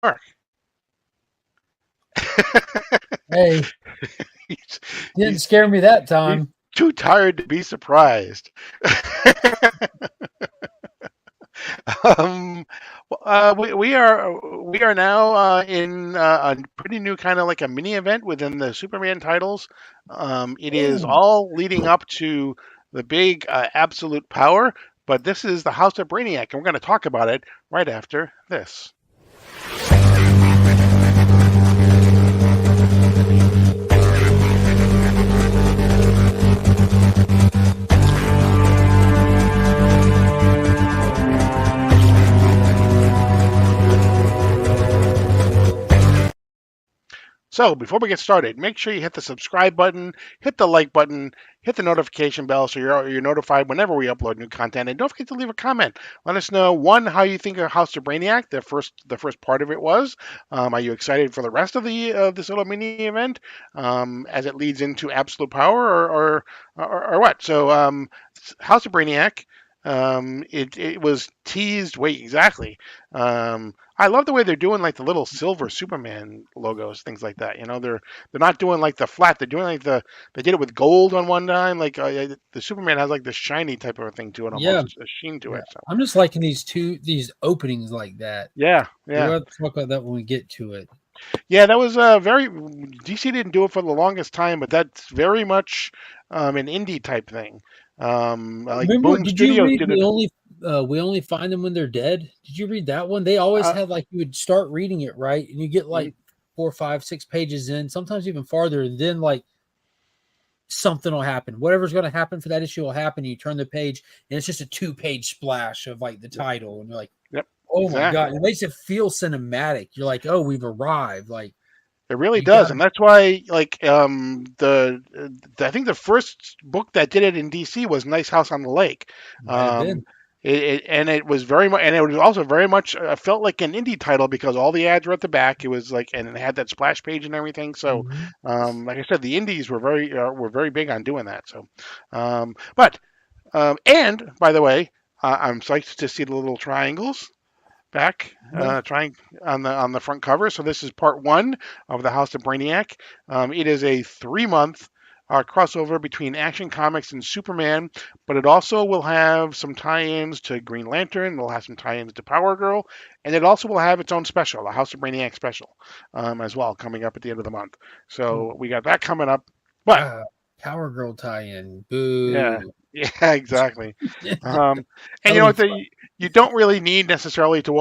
Mark. Hey, he's, didn't he's, scare me that he's time. too tired to be surprised. um, we are now in a pretty new kind of like a mini event within the Superman titles. It is Ooh. all leading up to the big absolute power, but this is the House of Brainiac, and we're going to talk about it right after this. So before we get started, make sure you hit the subscribe button, hit the like button, hit the notification bell so you're notified whenever we upload new content. And don't forget to leave a comment. Let us know one how you think of House of Brainiac, the first part of it was. Are you excited for the rest of the this little mini event as it leads into Absolute Power or what? So House of Brainiac. It was teased. Wait, exactly. I love the way they're doing like the little silver Superman logos, things like that. They're not doing like the flat. They're doing like they did it with gold on one time. Like the Superman has like this shiny type of a thing to it, Yeah, almost a sheen to yeah. it. So I'm just liking these openings like that. yeah, We'll yeah, have to talk about that when we get to it. yeah. That was very DC didn't do it for the longest time, but that's very much an indie type thing. Like Remember, Boom did you Studios read did it. we only find them when they're dead? Did you read that one? They always Uh, had like you would start reading it right, and you get like 4, 5, 6 pages in, sometimes even farther, and then like something will happen. Whatever's going to happen for that issue will happen. You turn the page, and it's just a 2 page splash of like the yep, title, and you're like, yep, oh my god! exactly. It makes it feel cinematic. You're like, oh, we've arrived. Like It really you does, got to and that's why, like, I think the first book that did it in DC was Nice House on the Lake. might have Um, been. and it was very much, and it was also very much felt like an indie title because all the ads were at the back. It was like, and it had that splash page and everything. So, Mhm. like I said, the indies were very big on doing that. So, but and by the way, I'm psyched to see the little triangles back, Yeah. trying on the front cover. So this is part one of the House of Brainiac. It is a 3 month crossover between Action Comics and Superman, but it also will have some tie-ins to Green Lantern. It'll have some tie-ins to Power Girl, and it also will have its own special, the House of Brainiac special, as well, coming up at the end of the month. So we got that coming up. But Ah, Power Girl tie-in. yeah, Boo. yeah, exactly. Um, and That you would know have what? fun. You don't really need necessarily to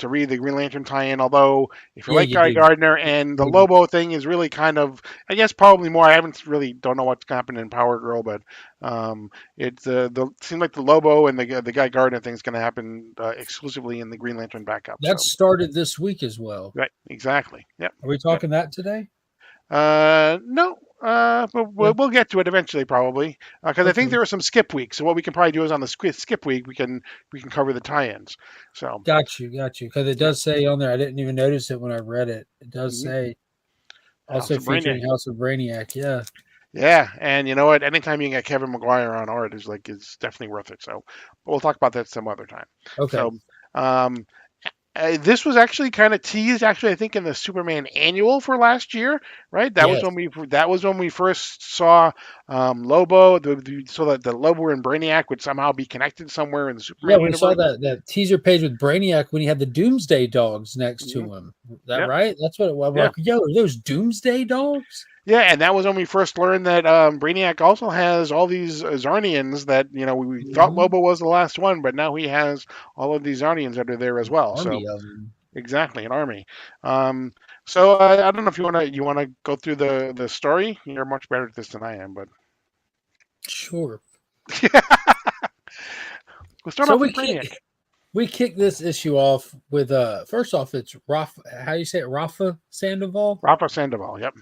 read the Green Lantern tie-in. Although, if you Yeah, like you Guy do. Gardner and the You do. Lobo thing is really kind of, I guess probably more. I haven't really don't know what's happened in Power Girl, but it's the seems like the Lobo and the Guy Gardner thing is going to happen exclusively in the Green Lantern backup. That So started this week as well. right, exactly. Yep, Are we yep. talking that today? No, but Yeah. we'll get to it eventually, probably, because I think Okay. there are some skip weeks. So what we can probably do is on the skip week, we can cover the tie-ins. So Got you. Because it yeah, does say on there, I didn't even notice it when I read it. It does hmm say House also of Brainiac. featuring House of Brainiac. Yeah. Yeah, and you know what? Anytime you can get Kevin McGuire on art is like it's definitely worth it. So but we'll talk about that some other time. Okay. So um, this was actually kind of teased, actually, I think, in the Superman annual for last year, right? Yes. That was when we first saw Lobo, so that the Lobo and Brainiac would somehow be connected somewhere in the Yeah, Superman we saw universe. that teaser page with Brainiac when he had the Doomsday dogs next Hmm. to him. Is that Yep. right? That's what it was. We're Yeah. like, yo, are those Doomsday dogs? Yeah, and that was when we first learned that Brainiac also has all these Zarnians that we thought Hmm. Lobo was the last one, but now he has all of these Zarnians that are there as well. So Army of them. exactly, an army. Um, so I don't know if you wanna go through the story. You're much better at this than I am, but Sure. we'll start So off with Brainiac. we kick this issue off with first off it's Rafa, how you say it, Rafa Sandoval. Rafa Sandoval. Yep.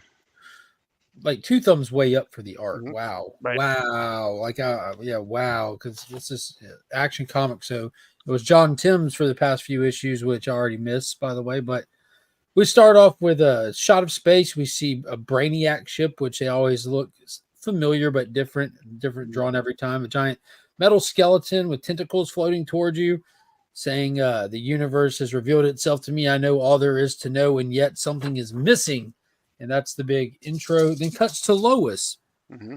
Like two thumbs way up for the art. Hmm. Wow. Right. Wow. Like yeah, wow, because this is Action Comic. So it was John Timms for the past few issues, which I already missed, by the way. But we start off with a shot of space. We see a Brainiac ship, which they always look familiar but different Mhm. drawn every time. A giant metal skeleton with tentacles floating towards you. saying the universe has revealed itself to me. I know all there is to know, and yet something is missing. And that's the big intro. Then cuts to Lois. Hmm.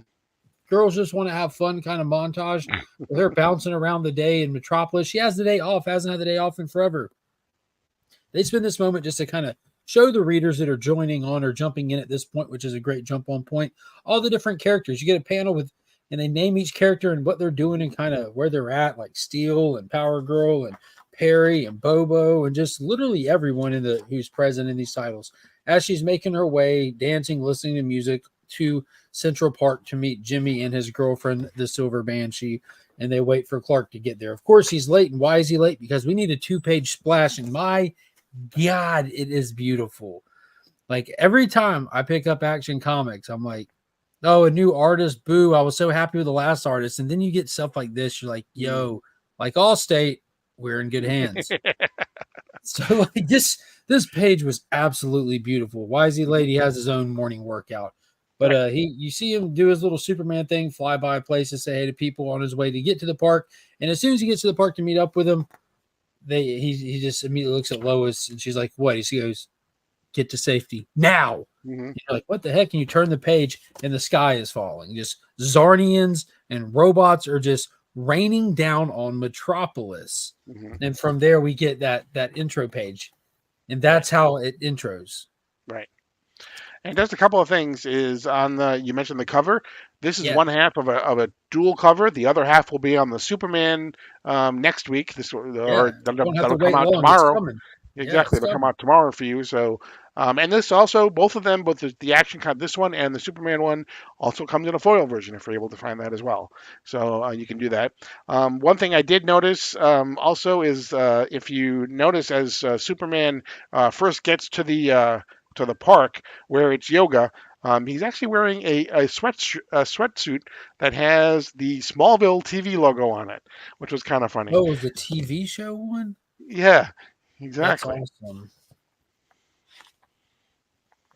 Girls just want to have fun kind of montage with her bouncing around the day in Metropolis. She has the day off, hasn't had the day off in forever. They spend this moment just to kind of show the readers that are joining on or jumping in at this point, which is a great jump on point, all the different characters. You get a panel with, and they name each character and what they're doing and kind of where they're at, like Steel and Power Girl and Perry and Bobo and just literally everyone in the who's present in these titles. As she's making her way, dancing, listening to music to Central Park to meet Jimmy and his girlfriend, the Silver Banshee, and they wait for Clark to get there. Of course, he's late. And why is he late? Because we need a 2-page splash. And my God, it is beautiful. Like every time I pick up Action Comics, I'm like, oh, a new artist, boo. I was so happy with the last artist. And then you get stuff like this. You're like, yo, like Allstate, we're in good hands. So like this page was absolutely beautiful. Why is he late? He has his own morning workout. But you see him do his little Superman thing, fly by places, say hey to people on his way to get to the park. And as soon as he gets to the park to meet up with them, he just immediately looks at Lois and she's like, what? He goes, get to safety now. Hmm. You're like, what the heck? And you turn the page and the sky is falling. Just Zarnians and robots are just raining down on Metropolis. Hmm. And from there we get that intro page. And that's how it intros. Right. And just a couple of things is on the you mentioned the cover. This is Yeah. one half of a dual cover. The other half will be on the Superman next week. This Yeah. or You don't have to that'll come wait out long. It's tomorrow. coming. Yeah, Exactly, it's it'll come coming. out tomorrow for you. So, and this also, both of them, both the action cut, this one and the Superman one, also comes in a foil version if you're able to find that as well. So you can do that. One thing I did notice also is if you notice as Superman first gets to the park where it's yoga. He's actually wearing a sweatsuit that has the Smallville TV logo on it, which was kind of funny. Oh, it was the TV show one? Yeah, That's exactly. awesome.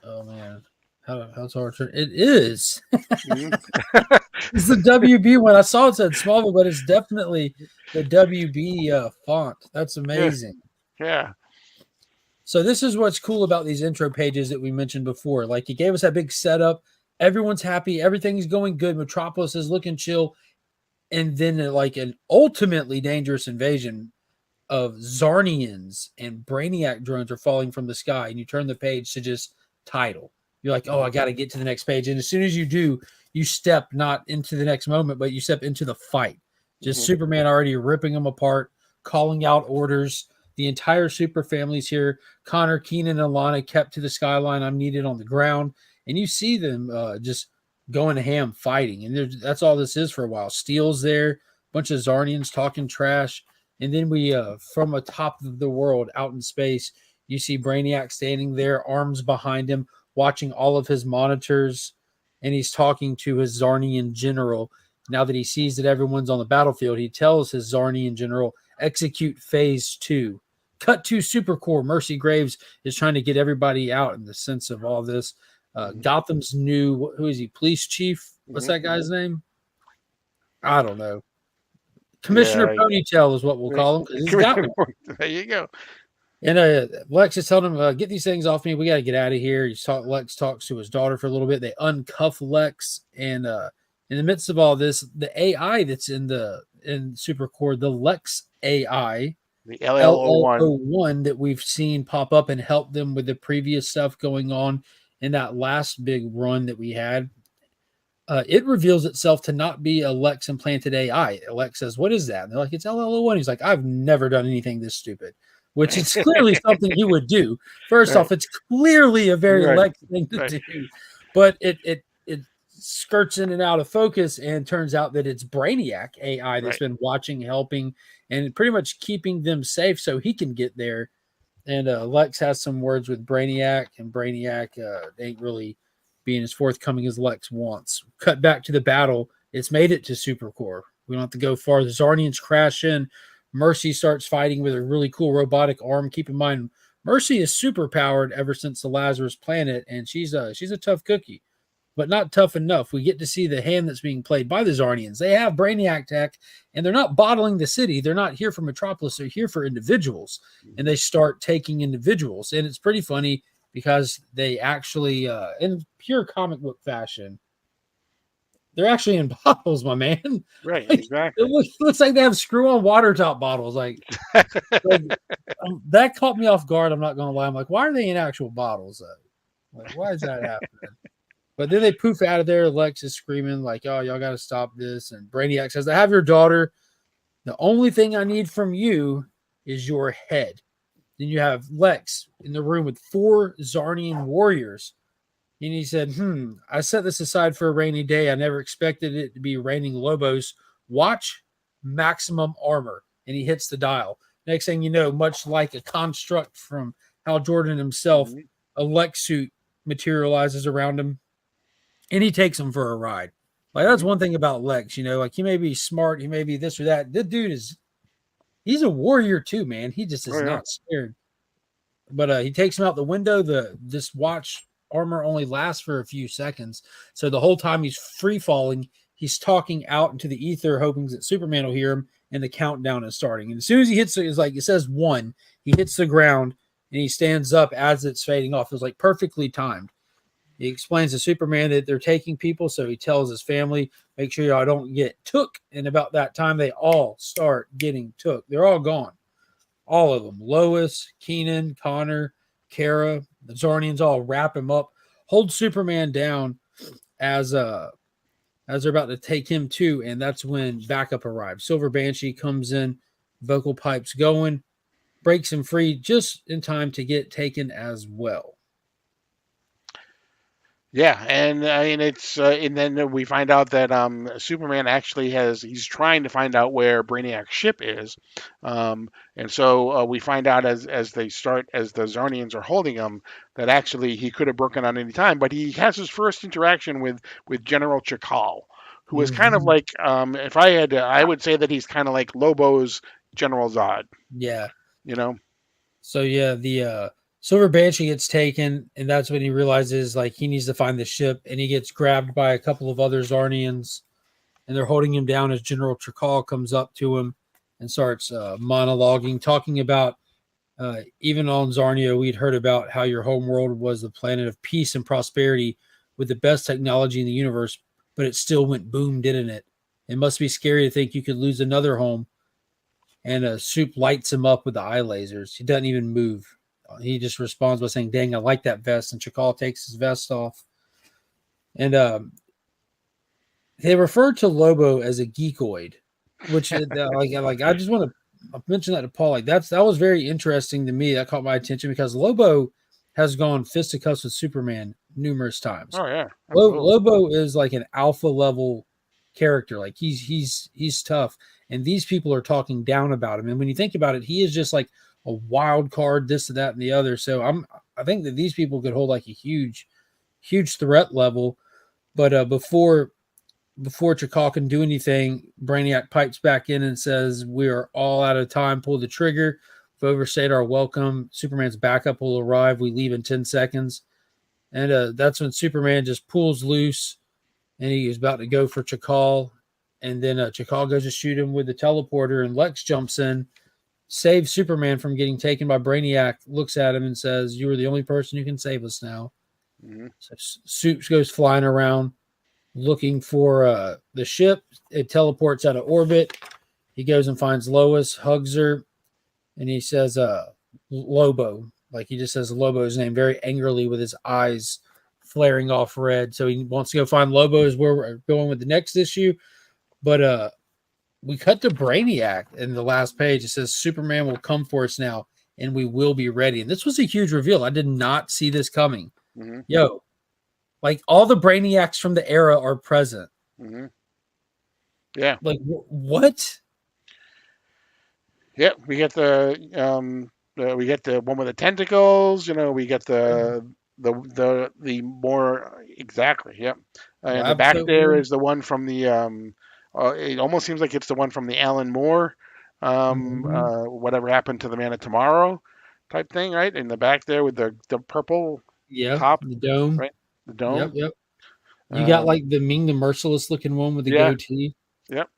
Oh man. How's hard to it is. Mhm. It's the WB one. I saw it said Smallville, but it's definitely the WB font. That's Yeah, amazing. yeah. So this is what's cool about these intro pages that we mentioned before. Like he gave us that big setup. Everyone's happy. Everything's going good. Metropolis is looking chill. And then like an ultimately dangerous invasion of Zarnians and Brainiac drones are falling from the sky. And you turn the page to just title. You're like, oh, I got to get to the next page. And as soon as you do, you step not into the next moment, but you step into the fight. Just Hmm. Superman already ripping them apart, calling out orders. The entire super family's here. Connor, Keenan, and Alana kept to the skyline. I'm needed on the ground. And you see them just going ham fighting. And that's all this is for a while. Steel's there, bunch of Zarnians talking trash. And then we, from atop of the world out in space, you see Brainiac standing there, arms behind him, watching all of his monitors. And he's talking to his Zarnian general. Now that he sees that everyone's on the battlefield, he tells his Zarnian general, execute phase 2. Cut to Supercorps. Mercy Graves is trying to get everybody out in the sense of all this. Hmm. Gotham's new, who is he, police chief? What's Hmm. that guy's name? I don't know. Commissioner Yeah. Ponytail is what we'll call him because he's got one. There you go. And Lex is telling him, get these things off me. We got to get out of here. Lex talks to his daughter for a little bit. They uncuff Lex. And in the midst of all this, the AI that's in Supercore, the Lex AI, The LL01. LL01 that we've seen pop up and help them with the previous stuff going on in that last big run that we had. It reveals itself to not be a Lex implanted AI. Lex says, what is that? And they're like, it's LL01. He's like, I've never done anything this stupid, which is clearly something he would do. First Right. off, it's clearly a very Right. Lex thing to Right. do, but it skirts in and out of focus and turns out that it's Brainiac AI that's Right. been watching, helping, and pretty much keeping them safe so he can get there. And Lex has some words with Brainiac, and Brainiac ain't really being as forthcoming as Lex wants. Cut back to the battle. It's made it to Supercorps. We don't have to go far. The Zarnians crash in. Mercy starts fighting with a really cool robotic arm. Keep in mind, Mercy is super powered ever since the Lazarus planet, and she's a tough cookie. but not tough enough. We get to see the hand that's being played by the Zarnians. They have Brainiac tech, and they're not bottling the city. They're not here for Metropolis. They're here for individuals, and Mhm. they start taking individuals. And it's pretty funny because they actually, in pure comic book fashion, they're actually in bottles, my man. Right, Like, exactly. looks like they have screw-on water top bottles. Like that caught me off guard. I'm not gonna lie. I'm like, why are they in actual bottles though? Like, why is that happening? But then they poof out of there. Lex is screaming like, "Oh, y'all got to stop this!" And Brainiac says, "I have your daughter. The only thing I need from you is your head." Then you have Lex in the room with four Zarnian warriors, and he said, I set this aside for a rainy day. I never expected it to be raining Lobos. Watch maximum armor." And he hits the dial. Next thing you know, much like a construct from Hal Jordan himself, Mhm. a Lex suit materializes around him, and he takes him for a ride. Like, that's Mhm. one thing about Lex, like he may be smart, he may be this or that. This dude he's a warrior too, man. He just Oh is yeah. not scared. But he takes him out the window. This watch armor only lasts for a few seconds, so the whole time he's free falling, he's talking out into the ether, hoping that Superman will hear him. And the countdown is starting. And as soon as he hits it's like it says one, he hits the ground and he stands up as it's fading off. It was like perfectly timed. He explains to Superman that they're taking people, so he tells his family, make sure y'all don't get took. And about that time, they all start getting took. They're all gone. All of them. Lois, Keenan, Connor, Kara, the Zornians all wrap him up, hold Superman down as they're about to take him too, and that's when backup arrives. Silver Banshee comes in, vocal pipes going, breaks him free just in time to get taken as well. Yeah, and I mean and then we find out that Superman actually he's trying to find out where Brainiac's ship is, and so we find out as the Zarnians are holding him that actually he could have broken out any time, but he has his first interaction with General Chakal, who is kind of Mm-hmm. like if I had to, I would say that he's kind of like Lobo's General Zod, Yeah. you know. So yeah, the Silver Banshee gets taken, and that's when he realizes like he needs to find the ship, and he gets grabbed by a couple of other Zarnians, and they're holding him down as General Trakal comes up to him and starts monologuing, talking about even on Zarnia, we'd heard about how your home world was the planet of peace and prosperity with the best technology in the universe, but it still went boom, didn't it? It must be scary to think you could lose another home. And Soup lights him up with the eye lasers. He doesn't even move. He just responds by saying, "Dang, I like that vest." And Chakal takes his vest off. And they refer to Lobo as a geekoid, which like I just want to mention that to Paul. Like that was very interesting to me. That caught my attention because Lobo has gone fisticuffs with Superman numerous times. Oh yeah, absolutely. Lobo is like an alpha level character. Like he's tough, and these people are talking down about him. And when you think about it, he is just like a wild card, this, that, and the other. So I think that these people could hold like a huge threat level. But before Chakal can do anything, Brainiac pipes back in and says, "We are all out of time. Pull the trigger. We've overstayed our welcome. Superman's backup will arrive. We leave in 10 seconds." And that's when Superman just pulls loose and he is about to go for Chakal. And then Chakal goes to shoot him with the teleporter, and Lex jumps in, saves Superman from getting taken by Brainiac, looks at him and says, "You are the only person who can save us now." Hmm. So Soups goes flying around looking for the ship. It teleports out of orbit. He goes and finds Lois, hugs her, and he says, Lobo. Like he just says Lobo's name very angrily with his eyes flaring off red. So he wants to go find Lobo, is where we're going with the next issue. But we cut to Brainiac in the last page. It says Superman will come for us now, and we will be ready. And this was a huge reveal. I did not see this coming. Hmm. Yo, like all the Brainiacs from the era are present. Hmm. Yeah. Like what? Yep, we get the one with the tentacles. You know, we get the more exactly. Yep, and the Lab back coat there one? is the one from the. It almost seems like it's the one from the Alan Moore, Mm-hmm. whatever happened to the Man of Tomorrow, type thing, right? In the back there with the purple Yeah, top, the dome. right? The Yep, dome. yep. You got Um, like the Ming the Merciless looking one with the yeah, goatee. yep,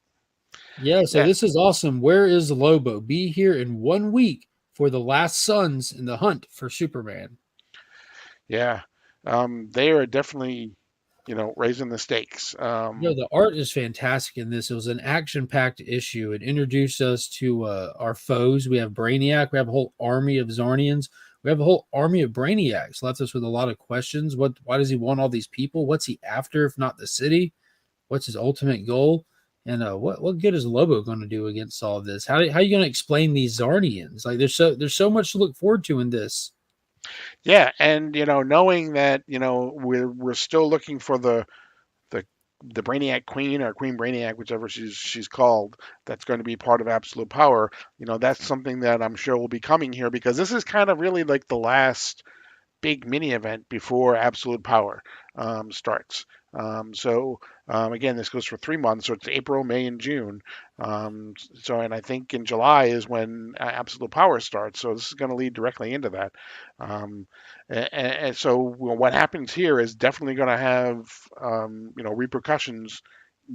Yeah, so yeah, this is awesome. Where is Lobo? Be here in 1 week for the last sons in the hunt for Superman. yeah. They are definitely, raising the stakes. The art is fantastic in this. It was an action-packed issue. It introduced us to our foes. We have Brainiac. We have a whole army of Zarnians. We have a whole army of Brainiacs. Left us with a lot of questions. Why does he want all these people? What's he after, if not the city? What's his ultimate goal? And what good is Lobo going to do against all of this? How are you going to explain these Zarnians? Like there's so much to look forward to in this. Yeah, and knowing that we're still looking for the the Brainiac Queen or Queen Brainiac, whichever she's called, that's going to be part of Absolute Power. That's something that I'm sure will be coming here because this is kind of really like the last big mini event before Absolute Power starts. Again, this goes for 3 months, so it's April, May, and June. And I think in July is when Absolute Power starts. So this is going to lead directly into that. What happens here is definitely going to have repercussions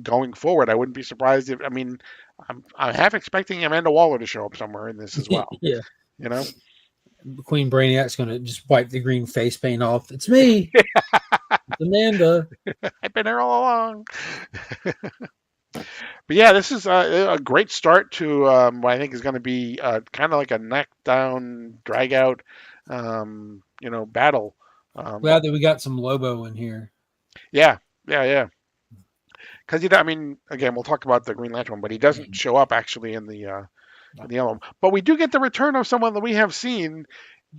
going forward. I wouldn't be surprised if I'm half expecting Amanda Waller to show up somewhere in this as well. Yeah, You know. Queen Brainiac's going to just wipe the green face paint off. It's me, it's Amanda. I've been here all along. But yeah, this is a great start to what I think is going to be kind of like a knockdown, drag out, battle. Glad that we got some Lobo in here. Yeah, yeah, yeah. Because again, we'll talk about the Green Lantern one, but he doesn't show up actually in the yellow one. But we do get the return of someone that we have seen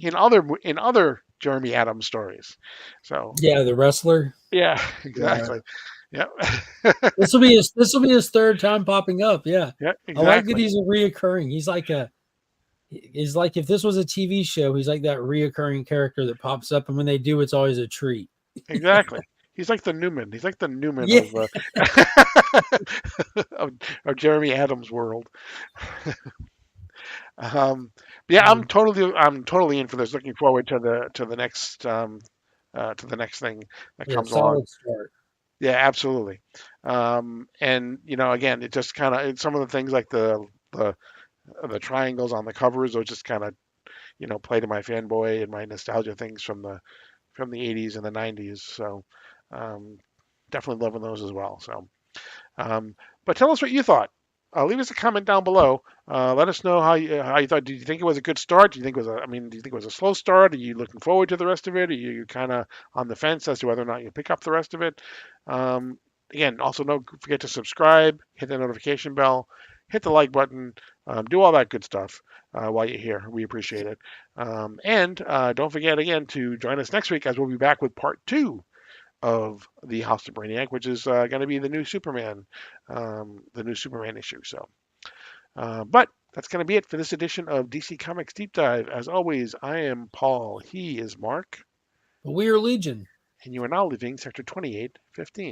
in other Jeremy Adams stories. So Yeah, the wrestler. yeah, Yeah. exactly. Yeah, This will be his third time popping up. Yeah. yeah, I like that exactly, he's a reoccurring. He's like if this was a TV show, he's like that reoccurring character that pops up, and when they do, it's always a treat. exactly. He's like the Newman. He's like the Newman Yeah. of, of Jeremy Adams' world. But yeah, I'm totally in for this. Looking forward to the next thing that Yeah, comes along. solid start. Yeah, absolutely. And again, it just kind of some of the things like the the triangles on the covers, those just kind of play to my fanboy and my nostalgia things from the 80s and the 90s. So um, definitely loving those as well. So. But tell us what you thought. Leave us a comment down below. Let us know how you thought. Did you think it was a good start? Do you think it was do you think it was a slow start? Are you looking forward to the rest of it? Are you kind of on the fence as to whether or not you pick up the rest of it? Again, also don't forget to subscribe, hit the notification bell, hit the like button, do all that good stuff while you're here. We appreciate it. And don't forget again to join us next week as we'll be back with part 2 of the House of Brainiac, which is going to be the new Superman issue. So, but that's going to be it for this edition of DC Comics Deep Dive. As always, I am Paul. He is Mark, But we are Legion. and you are now leaving Sector 2815.